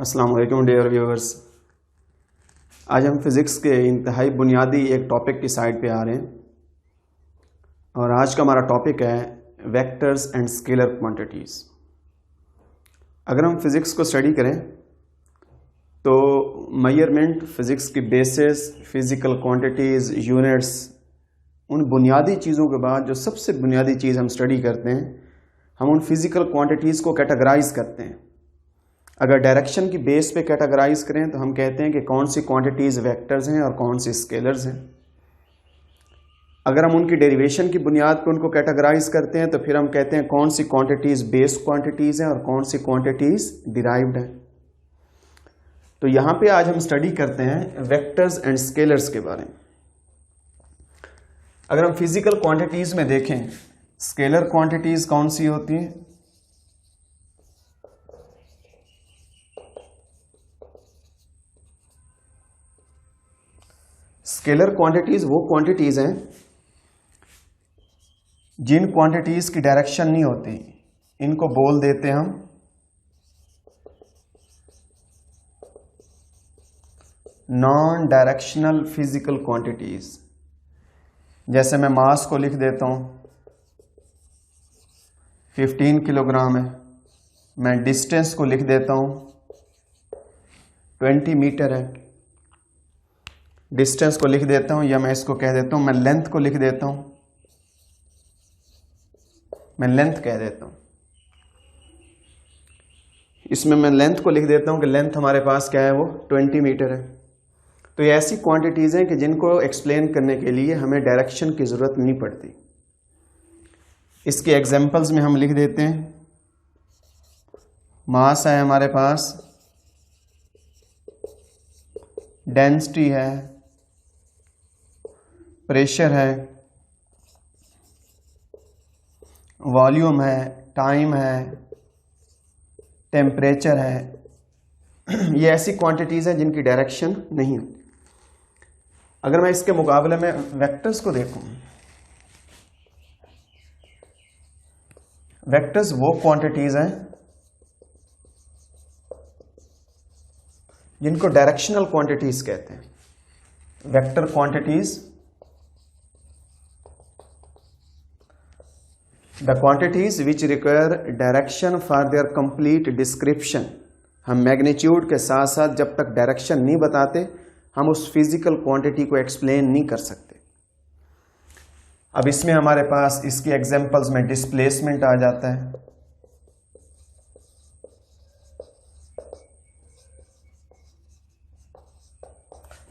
अस्सलाम वालेकुम dear viewers. आज हम फिज़िक्स के इंतहाई बुनियादी एक टॉपिक की साइड पे आ रहे हैं और आज का हमारा टॉपिक है वेक्टर्स एंड स्केलर क्वांटिटीज़। अगर हम फिज़िक्स को स्टडी करें तो मेजरमेंट, फिज़िक्स की बेसिस, फिज़िकल क्वांटिटीज़, यूनिट्स, उन बुनियादी चीज़ों के बाद जो सबसे बुनियादी चीज़ हम स्टडी करते हैं, हम उन फिज़िकल क्वांटिटीज़ को कैटेगराइज करते हैं। अगर डायरेक्शन की बेस पे कैटेगराइज करें तो हम कहते हैं कि कौन सी क्वांटिटीज़ वेक्टर्स हैं और कौन सी स्केलर्स हैं। अगर हम उनकी डेरिवेशन की बुनियाद पर उनको कैटेगराइज करते हैं तो फिर हम कहते हैं कौन सी क्वांटिटीज़ बेस क्वांटिटीज़ हैं और कौन सी क्वांटिटीज़ डिराइव्ड हैं। तो यहाँ पे आज हम स्टडी करते हैं वेक्टर्स एंड स्केलर्स के बारे में। अगर हम फिजिकल क्वांटिटीज़ में देखें, स्केलर क्वांटिटीज़ कौन सी होती हैं? स्केलर क्वांटिटीज वो क्वांटिटीज हैं जिन क्वांटिटीज की डायरेक्शन नहीं होती, इनको बोल देते हैं हम नॉन डायरेक्शनल फिजिकल क्वांटिटीज। जैसे मैं मास को लिख देता हूं 15 किलोग्राम है, मैं डिस्टेंस को लिख देता हूं 20 मीटर है, डिस्टेंस को लिख देता हूं, या मैं इसको कह देता हूं, मैं लेंथ को लिख देता हूं, मैं लेंथ कह देता हूं। इसमें मैं लेंथ को लिख देता हूं कि लेंथ हमारे पास क्या है, वो 20 मीटर है। तो ये ऐसी क्वांटिटीज हैं कि जिनको एक्सप्लेन करने के लिए हमें डायरेक्शन की जरूरत नहीं पड़ती। इसके एग्जांपल्स में हम लिख देते हैं, मास है हमारे पास, डेंसिटी है, प्रेशर है, वॉल्यूम है, टाइम है, टेम्परेचर है। ये ऐसी क्वांटिटीज हैं जिनकी डायरेक्शन नहीं होती। अगर मैं इसके मुकाबले में वेक्टर्स को देखूं, वेक्टर्स वो क्वांटिटीज हैं जिनको डायरेक्शनल क्वांटिटीज कहते हैं। Vector quantities, the quantities which require direction for their complete description. हम मैग्नीट्यूड के साथ साथ जब तक डायरेक्शन नहीं बताते हम उस फिजिकल क्वांटिटी को एक्सप्लेन नहीं कर सकते। अब इसमें हमारे पास इसकी एग्जांपल्स में डिस्प्लेसमेंट आ जाता है,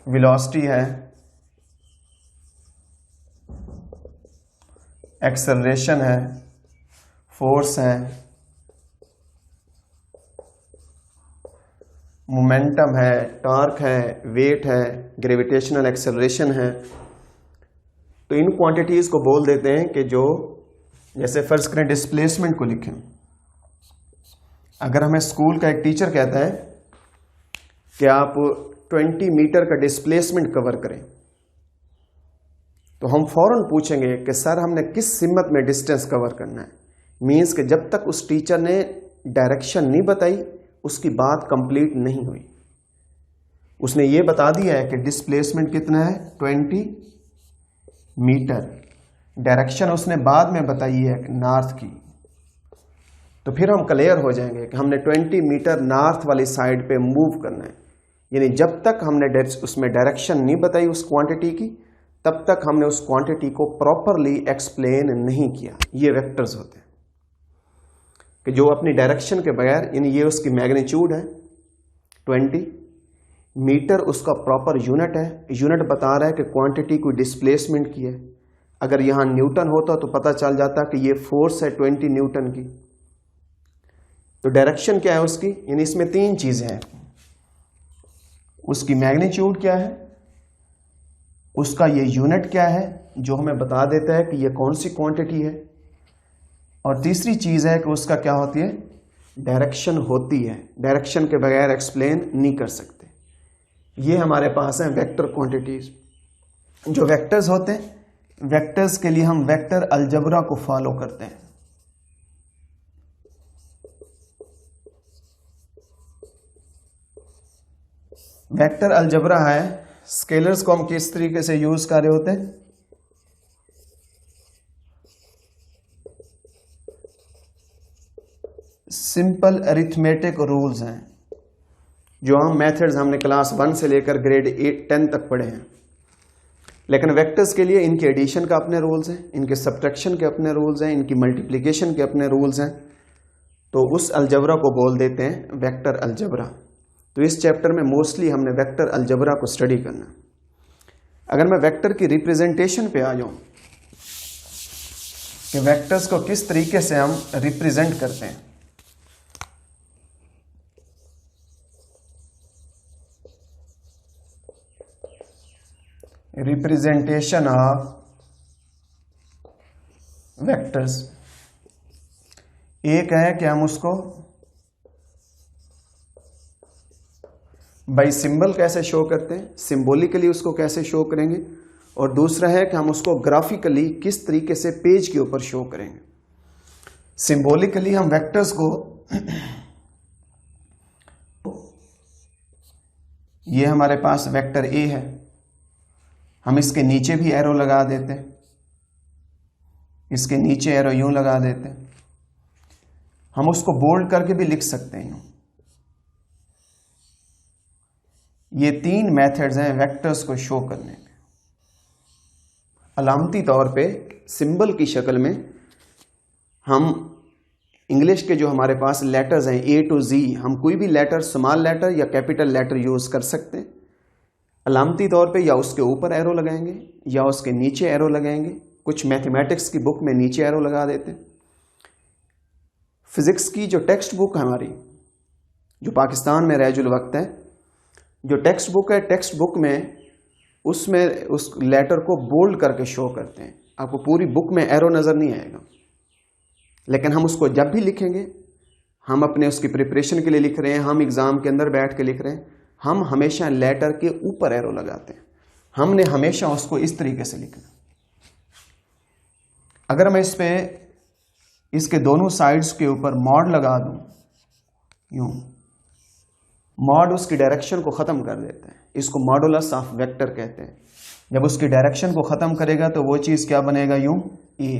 वेलोसिटी है, एक्सेलरेशन है, फोर्स है, मोमेंटम है, टॉर्क है, वेट है, ग्रेविटेशनल एक्सेलरेशन है। तो इन क्वांटिटीज को बोल देते हैं कि जो, जैसे फर्ज करें डिस्प्लेसमेंट को लिखें। अगर हमें स्कूल का एक टीचर कहता है कि आप 20 मीटर का डिस्प्लेसमेंट कवर करें, तो हम फौरन पूछेंगे कि सर हमने किस सिमत में डिस्टेंस कवर करना है। मीन्स कि जब तक उस टीचर ने डायरेक्शन नहीं बताई उसकी बात कंप्लीट नहीं हुई। उसने ये बता दिया है कि डिस्प्लेसमेंट कितना है, 20 मीटर, डायरेक्शन उसने बाद में बताई है नॉर्थ की, तो फिर हम क्लियर हो जाएंगे कि हमने 20 मीटर नॉर्थ वाली साइड पे मूव करना है। यानी जब तक हमने उसमें डायरेक्शन नहीं बताई उस क्वांटिटी की, तब तक हमने उस क्वांटिटी को प्रॉपरली एक्सप्लेन नहीं किया। ये वेक्टर्स होते हैं कि जो अपनी डायरेक्शन के बगैर, यानी ये उसकी मैग्नीट्यूड है 20 मीटर, उसका प्रॉपर यूनिट है, यूनिट बता रहा है कि क्वांटिटी कोई डिस्प्लेसमेंट की है। अगर यहां न्यूटन होता तो पता चल जाता कि ये फोर्स है 20 न्यूटन की। तो डायरेक्शन क्या है उसकी, यानी इसमें तीन चीजें हैं, उसकी मैग्नीट्यूड क्या है, उसका ये यूनिट क्या है जो हमें बता देता है कि ये कौन सी क्वांटिटी है, और तीसरी चीज है कि उसका क्या होती है, डायरेक्शन होती है। डायरेक्शन के बगैर एक्सप्लेन नहीं कर सकते। ये हमारे पास है वेक्टर क्वांटिटीज। जो वेक्टर्स होते हैं, वेक्टर्स के लिए हम वेक्टर अलजबरा को फॉलो करते हैं। वेक्टर अलजबरा है, स्केलर्स को हम किस तरीके से यूज कर रहे होते हैं? सिंपल अरिथमेटिक रूल्स हैं जो हम मेथड्स हमने क्लास 1 से लेकर ग्रेड 10 तक पढ़े हैं। लेकिन वेक्टर्स के लिए इनके एडिशन का अपने रूल्स हैं, इनके सब्ट्रैक्शन के अपने रूल्स हैं, इनकी मल्टीप्लिकेशन के अपने रूल्स हैं। तो उस अलजबरा को बोल देते हैं वेक्टर अलजबरा। तो इस चैप्टर में मोस्टली हमने वेक्टर अलजबरा को स्टडी करना। अगर मैं वेक्टर की रिप्रेजेंटेशन पे आ जाऊं कि वेक्टर्स को किस तरीके से हम रिप्रेजेंट करते हैं, रिप्रेजेंटेशन ऑफ वेक्टर्स, एक है कि हम उसको बाई सिंबल कैसे शो करते हैं, सिंबॉलिकली उसको कैसे शो करेंगे, और दूसरा है कि हम उसको ग्राफिकली किस तरीके से पेज के ऊपर शो करेंगे। सिंबॉलिकली हम वेक्टर्स को ये हमारे पास वेक्टर ए है, हम इसके नीचे भी एरो लगा देते हैं, इसके नीचे एरो यूं लगा देते हैं, हम उसको बोल्ड करके भी लिख सकते हैं यूं। ये 3 मेथड्स हैं वेक्टर्स को शो करने के। अलामती तौर पे सिंबल की शक्ल में हम इंग्लिश के जो हमारे पास लेटर्स हैं A to Z, हम कोई भी लेटर स्मॉल लेटर या कैपिटल लेटर यूज कर सकते हैं। अलामती तौर पे या उसके ऊपर एरो लगाएंगे या उसके नीचे एरो लगाएंगे। कुछ मैथमेटिक्स की बुक में नीचे एरो लगा देते हैं। फिजिक्स की जो टेक्स्ट बुक है हमारी, जो पाकिस्तान में रैजुल वक्त है, जो टेक्स्ट बुक है, टेक्स्ट बुक में उसमें उस लेटर को बोल्ड करके शो करते हैं। आपको पूरी बुक में एरो नजर नहीं आएगा, लेकिन हम उसको जब भी लिखेंगे, हम अपने उसकी प्रिपरेशन के लिए लिख रहे हैं, हम एग्जाम के अंदर बैठ के लिख रहे हैं, हम हमेशा लेटर के ऊपर एरो लगाते हैं। हमने हमेशा उसको इस तरीके से लिखना। अगर मैं इस पे इसके दोनों साइड्स के ऊपर मॉड लगा दूं, यूं, मॉड उसकी डायरेक्शन को खत्म कर देता है। इसको मॉडुलस ऑफ वेक्टर कहते हैं। जब उसकी डायरेक्शन को खत्म करेगा तो वो चीज क्या बनेगा? यूं ए।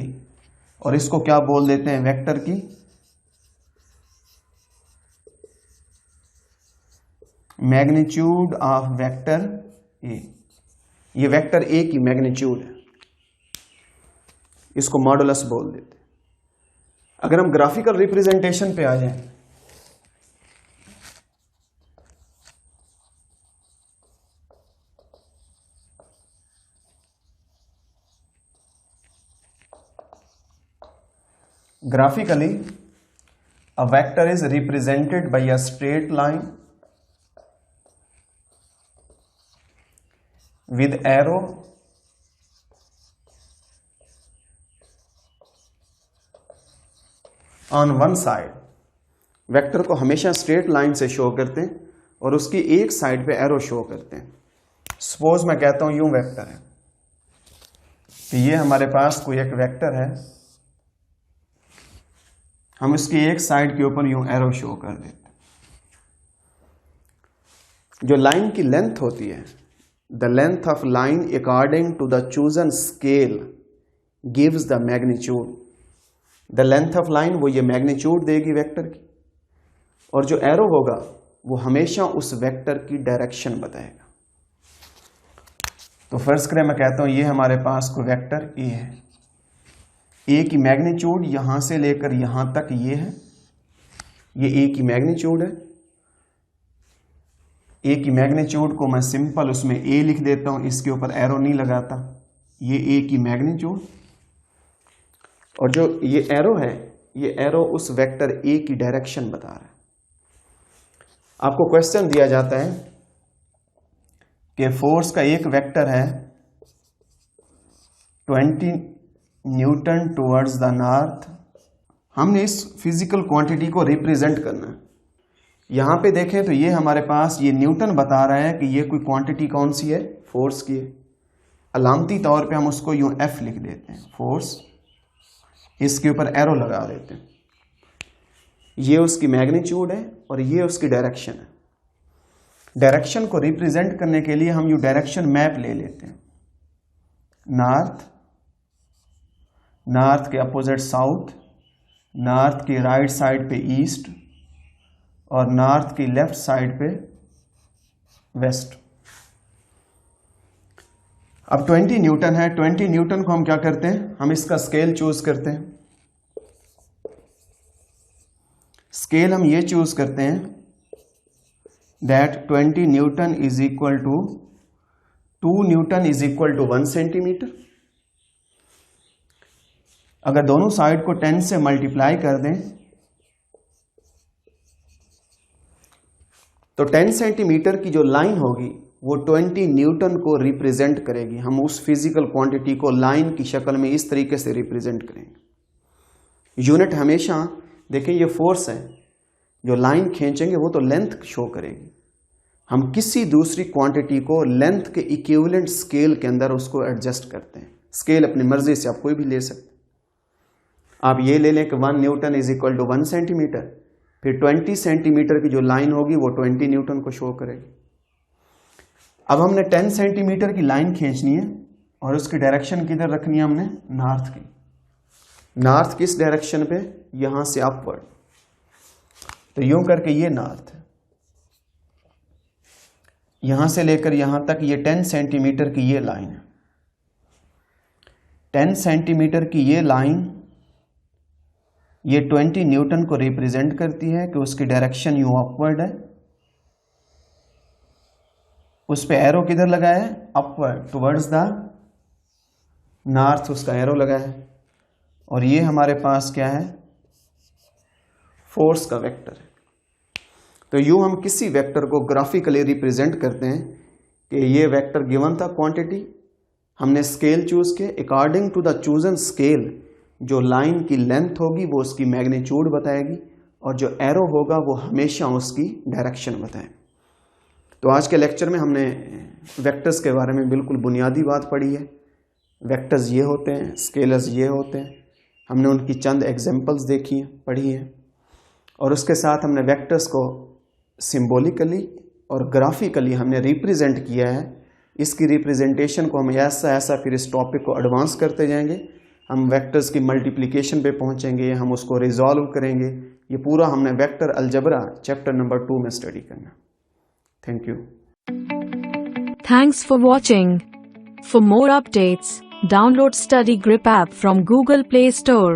और इसको क्या बोल देते हैं? वेक्टर की मैग्नीट्यूड ऑफ वेक्टर ए। ये वेक्टर ए की मैग्नीट्यूड है, इसको मॉडुलस बोल देते हैं। अगर हम ग्राफिकल रिप्रेजेंटेशन पे आ जाएं, graphically a vector is represented by a straight line with arrow on one side। Vector को हमेशा स्ट्रेट लाइन से शो करते हैं और उसकी एक साइड पे एरो शो करते हैं। सपोज मैं कहता हूं यूं वेक्टर है, तो ये हमारे पास कोई एक वेक्टर है, हम इसकी एक साइड के ऊपर यूं एरो शो कर देते हैं। जो लाइन की लेंथ होती है, the length of line according to the chosen scale gives the magnitude. The length of line वो ये मैग्नीट्यूड देगी वेक्टर की, और जो एरो होगा वो हमेशा उस वेक्टर की डायरेक्शन बताएगा। तो फर्ज करें मैं कहता हूं ये हमारे पास कोई वेक्टर ए है, ए की मैग्नीट्यूड यहां से लेकर यहां तक ये है, ये ए की मैग्नीट्यूड है। ए की मैग्नीट्यूड को मैं सिंपल उसमें ए लिख देता हूं, इसके ऊपर एरो नहीं लगाता। ये ए की मैग्नीट्यूड, और जो ये एरो है, ये एरो उस वेक्टर ए की डायरेक्शन बता रहा है। आपको क्वेश्चन दिया जाता है कि फोर्स का एक वेक्टर है 20 न्यूटन टुवर्ड्स द नॉर्थ। हमने इस फिजिकल क्वांटिटी को रिप्रेजेंट करना है। यहां पे देखें तो ये हमारे पास ये न्यूटन बता रहा है कि ये कोई क्वांटिटी कौन सी है? फोर्स की है। अलामती तौर पे हम उसको यूं एफ लिख देते हैं, फोर्स। इसके ऊपर एरो लगा देते हैं। ये उसकी मैग्नीट्यूड है और ये उसकी डायरेक्शन है। डायरेक्शन को रिप्रेजेंट करने के लिए हम यू डायरेक्शन मैप ले लेते हैं। नॉर्थ के अपोजिट साउथ, नॉर्थ की राइट साइड पे ईस्ट और नॉर्थ की लेफ्ट साइड पे वेस्ट। अब 20 न्यूटन है। 20 न्यूटन को हम क्या करते हैं, हम इसका स्केल चूज करते हैं। स्केल हम ये चूज करते हैं that 20 newton is equal to 2 newton is equal to 1 centimetre. अगर दोनों साइड को 10 से मल्टीप्लाई कर दें तो 10 सेंटीमीटर की जो लाइन होगी वो 20 न्यूटन को रिप्रेजेंट करेगी। हम उस फिजिकल क्वांटिटी को लाइन की शक्ल में इस तरीके से रिप्रेजेंट करेंगे। यूनिट हमेशा देखें, ये फोर्स है, जो लाइन खींचेंगे वो तो लेंथ शो करेगी। हम किसी दूसरी क्वांटिटी को लेंथ के इक्विवेलेंट स्केल के अंदर उसको एडजस्ट करते हैं। स्केल अपनी मर्जी से आप कोई भी ले सकते हैं। आप ये ले लें कि 1 newton is equal to 1 centimetre, फिर 20 सेंटीमीटर की जो लाइन होगी वो 20 न्यूटन को शो करेगी। अब हमने 10 सेंटीमीटर की लाइन खींचनी है और उसकी डायरेक्शन किधर रखनी है, हमने नॉर्थ की। नॉर्थ किस डायरेक्शन पे, यहां से अपवर्ड। तो यूं करके ये नॉर्थ है, यहां से लेकर यहां तक ये 10 सेंटीमीटर की ये लाइन है। 10 सेंटीमीटर की ये लाइन ये 20 न्यूटन को रिप्रेजेंट करती है कि उसकी डायरेक्शन यूं अपवर्ड है। उस पे एरो किधर लगा है, अपवर्ड टुवर्ड्स द नॉर्थ, उसका एरो लगा है। और ये हमारे पास क्या है, फोर्स का वेक्टर है। तो यूं हम किसी वेक्टर को ग्राफिकली रिप्रेजेंट करते हैं कि ये वेक्टर गिवन था क्वांटिटी, हमने स्केल चूज किया। According to the chosen scale जो लाइन की लेंथ होगी वो उसकी मैग्नीट्यूड बताएगी और जो एरो होगा वो हमेशा उसकी डायरेक्शन बताएगा। तो आज के लेक्चर में हमने वेक्टर्स के बारे में बिल्कुल बुनियादी बात पढ़ी है। वेक्टर्स ये होते हैं, स्केलर्स ये होते हैं। हमने उनकी चंद एग्जांपल्स देखी हैं, पढ़ी हैं, और उसके साथ हमने वेक्टर्स को सिंबॉलिकली और ग्राफिकली हमने रिप्रेजेंट किया है। इसकी रिप्रेजेंटेशन को हम ऐसा फिर इस टॉपिक को एडवांस करते जाएंगे। हम वेक्टर्स की मल्टीप्लिकेशन पे पहुंचेंगे, हम उसको रिजॉल्व करेंगे। ये पूरा हमने वेक्टर अलजबरा चैप्टर नंबर 2 में स्टडी करना। Thank you. Thanks for watching. For more updates, download Study Grip app from Google Play Store.